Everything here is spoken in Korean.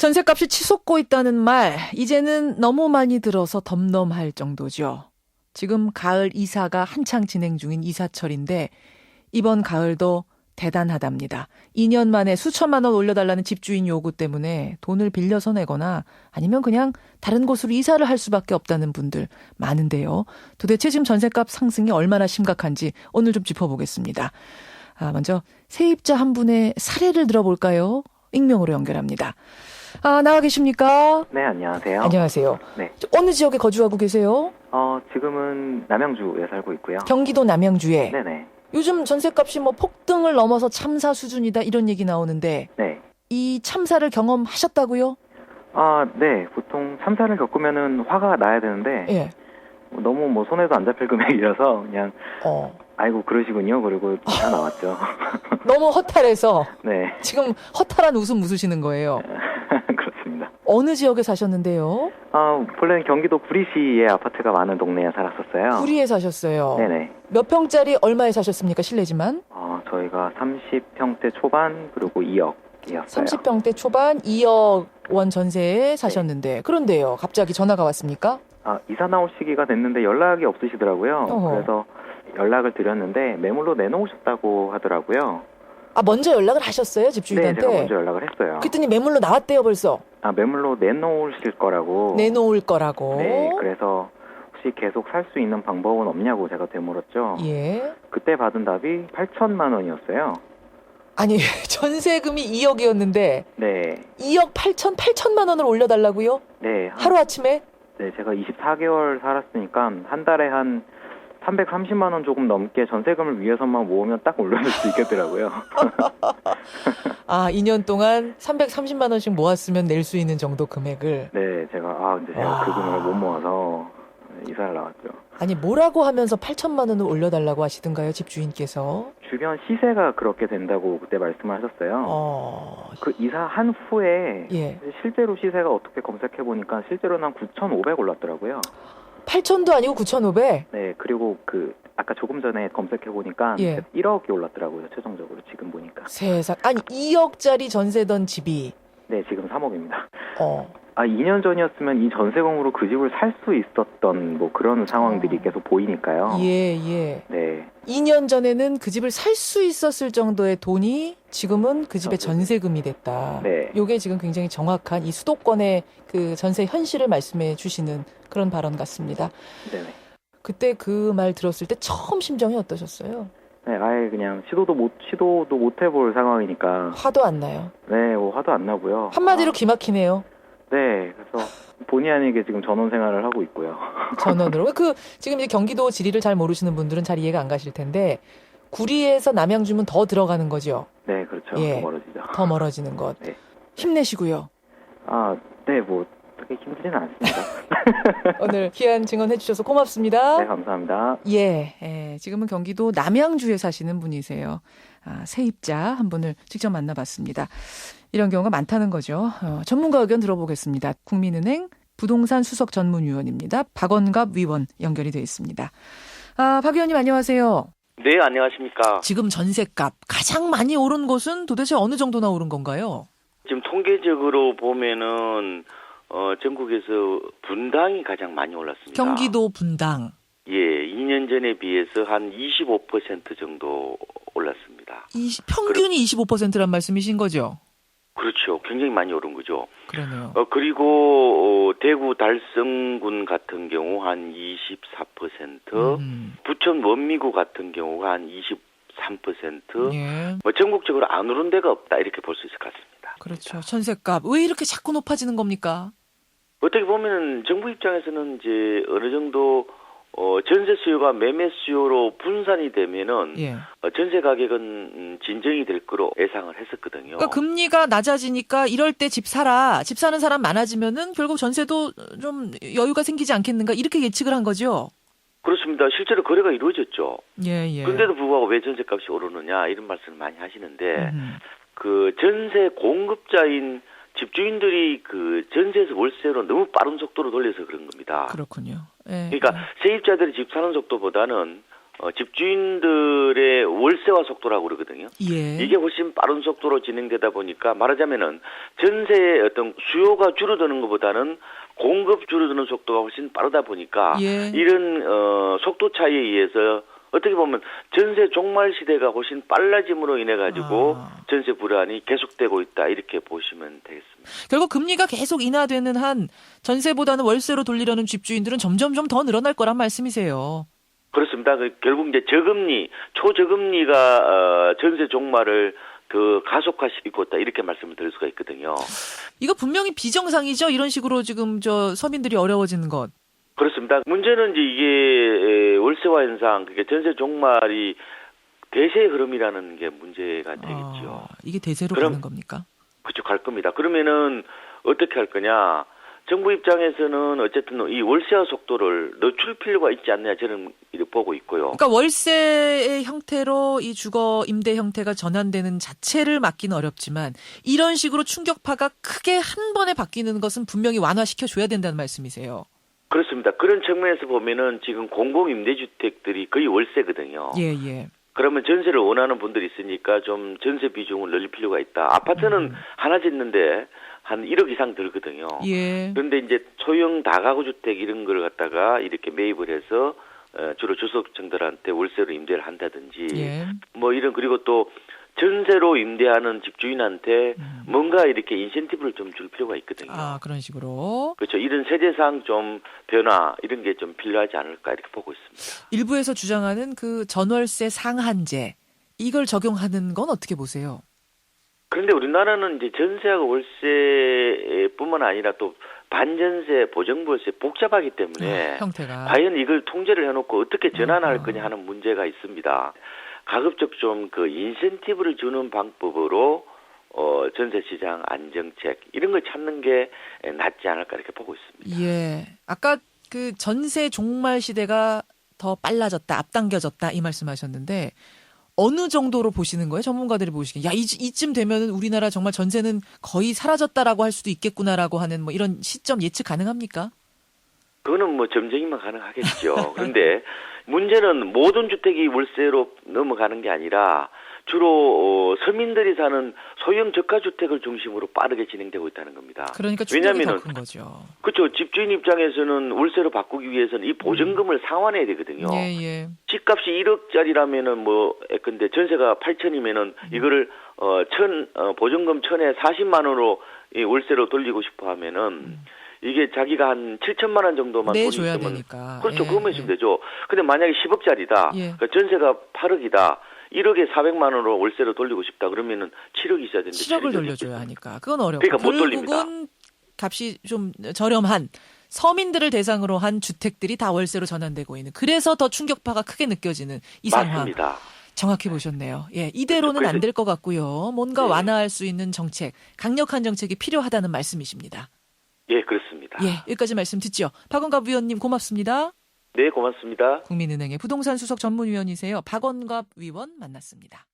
전셋값이 치솟고 있다는 말, 이제는 너무 많이 들어서 덤덤할 정도죠. 지금 가을 이사가 한창 진행 중인 이사철인데 이번 가을도 대단하답니다. 2년 만에 수천만 원 올려달라는 집주인 요구 때문에 돈을 빌려서 내거나 아니면 그냥 다른 곳으로 이사를 할 수밖에 없다는 분들 많은데요. 도대체 지금 전셋값 상승이 얼마나 심각한지 오늘 좀 짚어보겠습니다. 먼저 세입자 한 분의 사례를 들어볼까요? 익명으로 연결합니다. 나와 계십니까? 네, 안녕하세요. 안녕하세요. 네. 어느 지역에 거주하고 계세요? 지금은 남양주에 살고 있고요. 경기도 남양주에. 네네. 요즘 전셋값이 폭등을 넘어서 참사 수준이다 이런 얘기 나오는데 네. 이 참사를 경험하셨다고요? 네. 보통 참사를 겪으면은 화가 나야 되는데 예. 너무 손에도 안 잡힐 금액이라서 그냥 아이고 그러시군요. 그리고 다 나왔죠. 너무 허탈해서 네. 지금 허탈한 웃음 웃으시는 거예요. 그렇습니다. 어느 지역에 사셨는데요? 본래는 경기도 구리시에 아파트가 많은 동네에 살았었어요. 구리에 사셨어요. 네네. 몇 평짜리 얼마에 사셨습니까? 실례지만. 저희가 30평대 초반 그리고 2억이었어요. 30평대 초반 2억 원 전세에 사셨는데 그런데요. 갑자기 전화가 왔습니까? 이사 나올 시기가 됐는데 연락이 없으시더라고요. 어허. 그래서 연락을 드렸는데 매물로 내놓으셨다고 하더라고요. 먼저 연락을 하셨어요? 집주인한테? 네, 제가 먼저 연락을 했어요. 그랬더니 매물로 나왔대요 벌써. 매물로 내놓으실 거라고. 내놓을 거라고. 네, 그래서 혹시 계속 살 수 있는 방법은 없냐고 제가 되물었죠. 예. 그때 받은 답이 8천만 원이었어요. 아니 전세금이 2억이었는데 네. 2억 8천만 원을 올려달라고요? 네. 하루아침에? 네, 제가 24개월 살았으니까 한 달에 한 330만 원 조금 넘게 전세금을 위해서만 모으면 딱 올려줄 수 있겠더라고요. 2년 동안 330만 원씩 모았으면 낼 수 있는 정도 금액을. 네, 제가 그 금액을 못 모아서 이사를 나왔죠. 아니 뭐라고 하면서 8천만 원을 올려달라고 하시던가요, 집주인께서? 주변 시세가 그렇게 된다고 그때 말씀을 하셨어요. 그 이사한 후에 예. 실제로 시세가 어떻게 검색해 보니까 실제로는 한 9,500 올랐더라고요. 8천도 아니고 9,500? 네, 그리고 아까 조금 전에 검색해 보니까 예. 1억이 올랐더라고요. 최종적으로 지금 보니까. 세상. 아니 2억짜리 전세던 집이. 네, 지금 3억입니다. 2년 2년 전이었으면 이 전세금으로 그 집을 살 수 있었던 그런 상황들이 계속 보이니까요. 예. 네. 2년 전에는 그 집을 살 수 있었을 정도의 돈이 지금은 그 집의 전세금이 됐다. 네. 이게 지금 굉장히 정확한 이 수도권의 그 전세 현실을 말씀해 주시는 그런 발언 같습니다. 네네. 그때 그 말 들었을 때 처음 심정이 어떠셨어요? 네, 아예 그냥 시도도 못 해볼 상황이니까. 화도 안 나요? 네, 화도 안 나고요. 한마디로 기막히네요. 네, 그래서 본의 아니게 지금 전원 생활을 하고 있고요. 전원으로. 지금 이제 경기도 지리를 잘 모르시는 분들은 잘 이해가 안 가실 텐데, 구리에서 남양주면 더 들어가는 거죠? 네, 그렇죠. 예, 더 멀어지죠. 더 멀어지는 것. 네. 힘내시고요. 네, 그렇게 힘들지는 않습니다. 오늘 귀한 증언해 주셔서 고맙습니다. 네, 감사합니다. 예, 지금은 경기도 남양주에 사시는 분이세요. 세입자 한 분을 직접 만나봤습니다. 이런 경우가 많다는 거죠. 전문가 의견 들어보겠습니다. 국민은행 부동산 수석 전문위원입니다. 박원갑 위원 연결이 되어 있습니다. 박 위원님 안녕하세요. 네, 안녕하십니까. 지금 전셋값 가장 많이 오른 곳은 도대체 어느 정도나 오른 건가요? 지금 통계적으로 보면은 전국에서 분당이 가장 많이 올랐습니다. 경기도 분당. 예, 2년 전에 비해서 한 25% 정도 올랐습니다. 평균이 25%란 말씀이신 거죠? 그렇죠. 굉장히 많이 오른 거죠. 그러네요. 그리고 대구 달성군 같은 경우 한 24%, 부천 원미구 같은 경우가 한 23%, 예. 전국적으로 안 오른 데가 없다 이렇게 볼 수 있을 것 같습니다. 그렇죠. 전셋값 왜 이렇게 자꾸 높아지는 겁니까? 어떻게 보면은 정부 입장에서는 이제 어느 정도 전세 수요가 매매 수요로 분산이 되면은 전세 가격은 진정이 될 거로 예상을 했었거든요. 그러니까 금리가 낮아지니까 이럴 때 집 사라. 집 사는 사람 많아지면은 결국 전세도 좀 여유가 생기지 않겠는가 이렇게 예측을 한 거죠. 그렇습니다. 실제로 거래가 이루어졌죠. 예. 그런데도 불구하고 왜 전세값이 오르느냐 이런 말씀을 많이 하시는데 그 전세 공급자인 집주인들이 그 전세에서 월세로 너무 빠른 속도로 돌려서 그런 겁니다. 그렇군요. 예. 그러니까 세입자들이 집 사는 속도보다는 집주인들의 월세화 속도라고 그러거든요. 예. 이게 훨씬 빠른 속도로 진행되다 보니까 말하자면은 전세의 어떤 수요가 줄어드는 것보다는 공급 줄어드는 속도가 훨씬 빠르다 보니까 예. 이런 속도 차이에 의해서 어떻게 보면 전세 종말 시대가 훨씬 빨라짐으로 인해 가지고 전세 불안이 계속되고 있다 이렇게 보시면 되겠습니다. 결국 금리가 계속 인하되는 한 전세보다는 월세로 돌리려는 집주인들은 점점점 더 늘어날 거란 말씀이세요. 그렇습니다. 결국 이제 저금리, 초저금리가 전세 종말을 그 가속화시키고 있다 이렇게 말씀을 드릴 수가 있거든요. 이거 분명히 비정상이죠. 이런 식으로 지금 서민들이 어려워지는 것. 그렇습니다. 문제는 이제 이게 월세화 현상, 그게 전세 종말이 대세의 흐름이라는 게 문제가 되겠죠. 이게 대세로 그럼, 가는 겁니까? 그렇죠, 갈 겁니다. 그러면은 어떻게 할 거냐? 정부 입장에서는 어쨌든 이 월세화 속도를 늦출 필요가 있지 않느냐 저는 이렇게 보고 있고요. 그러니까 월세의 형태로 이 주거 임대 형태가 전환되는 자체를 막기는 어렵지만 이런 식으로 충격파가 크게 한 번에 바뀌는 것은 분명히 완화시켜 줘야 된다는 말씀이세요. 그렇습니다. 그런 측면에서 보면은 지금 공공임대주택들이 거의 월세거든요. 예, 예. 그러면 전세를 원하는 분들이 있으니까 좀 전세 비중을 늘릴 필요가 있다. 아파트는 하나 짓는데 한 1억 이상 들거든요. 예. 그런데 이제 소형 다가구 주택 이런 걸 갖다가 이렇게 매입을 해서 주로 주택층들한테 월세로 임대를 한다든지 예. 뭐 이런 그리고 또 전세로 임대하는 집주인한테 뭔가 이렇게 인센티브를 좀 줄 필요가 있거든요. 그런 식으로. 그렇죠. 이런 세대상 좀 변화 이런 게 좀 필요하지 않을까 이렇게 보고 있습니다. 일부에서 주장하는 그 전월세 상한제 이걸 적용하는 건 어떻게 보세요? 그런데 우리나라는 이제 전세하고 월세뿐만 아니라 또 반전세, 보정부세 복잡하기 때문에 형태가 과연 이걸 통제를 해놓고 어떻게 전환할 거냐 하는 문제가 있습니다. 가급적 좀 그 인센티브를 주는 방법으로 전세 시장 안정책 이런 걸 찾는 게 낫지 않을까 이렇게 보고 있습니다. 예. 아까 그 전세 종말 시대가 더 빨라졌다, 앞당겨졌다 이 말씀하셨는데 어느 정도로 보시는 거예요? 전문가들이 보시기에 이쯤 되면은 우리나라 정말 전세는 거의 사라졌다라고 할 수도 있겠구나라고 하는 뭐 이런 시점 예측 가능합니까? 그거는 뭐 점쟁이만 가능하겠죠. 그런데 문제는 모든 주택이 월세로 넘어가는 게 아니라 주로 서민들이 사는 소형 저가주택을 중심으로 빠르게 진행되고 있다는 겁니다. 그러니까 충격이 더 큰 거죠. 그렇죠. 집주인 입장에서는 월세로 바꾸기 위해서는 이 보증금을 상환해야 되거든요. 예, 예. 집값이 1억짜리라면은 뭐 근데 전세가 8천이면은 이거를 보증금 1,000에 40만 원으로 이 월세로 돌리고 싶어 하면은 이게 자기가 한 7천만 원 정도만 돈이 내줘야 있으면 되니까. 그렇죠. 예, 그거면 있으면 되죠. 근데 만약에 10억짜리다. 예. 그러니까 전세가 8억이다. 1억에 400만 원으로 월세로 돌리고 싶다. 그러면은 7억이 있어야 되는데 7억을 돌려줘야 하니까. 그건 어렵고. 그러니까 못 돌립니다. 결국은 값이 좀 저렴한 서민들을 대상으로 한 주택들이 다 월세로 전환되고 있는. 그래서 더 충격파가 크게 느껴지는 이 상황. 맞습니다. 정확히 보셨네요. 예, 이대로는 안 될 것 같고요. 뭔가 네. 완화할 수 있는 정책, 강력한 정책이 필요하다는 말씀이십니다. 예, 그렇습니다. 예, 여기까지 말씀 듣죠. 박원갑 위원님 고맙습니다. 네, 고맙습니다. 국민은행의 부동산 수석 전문위원이세요. 박원갑 위원 만났습니다.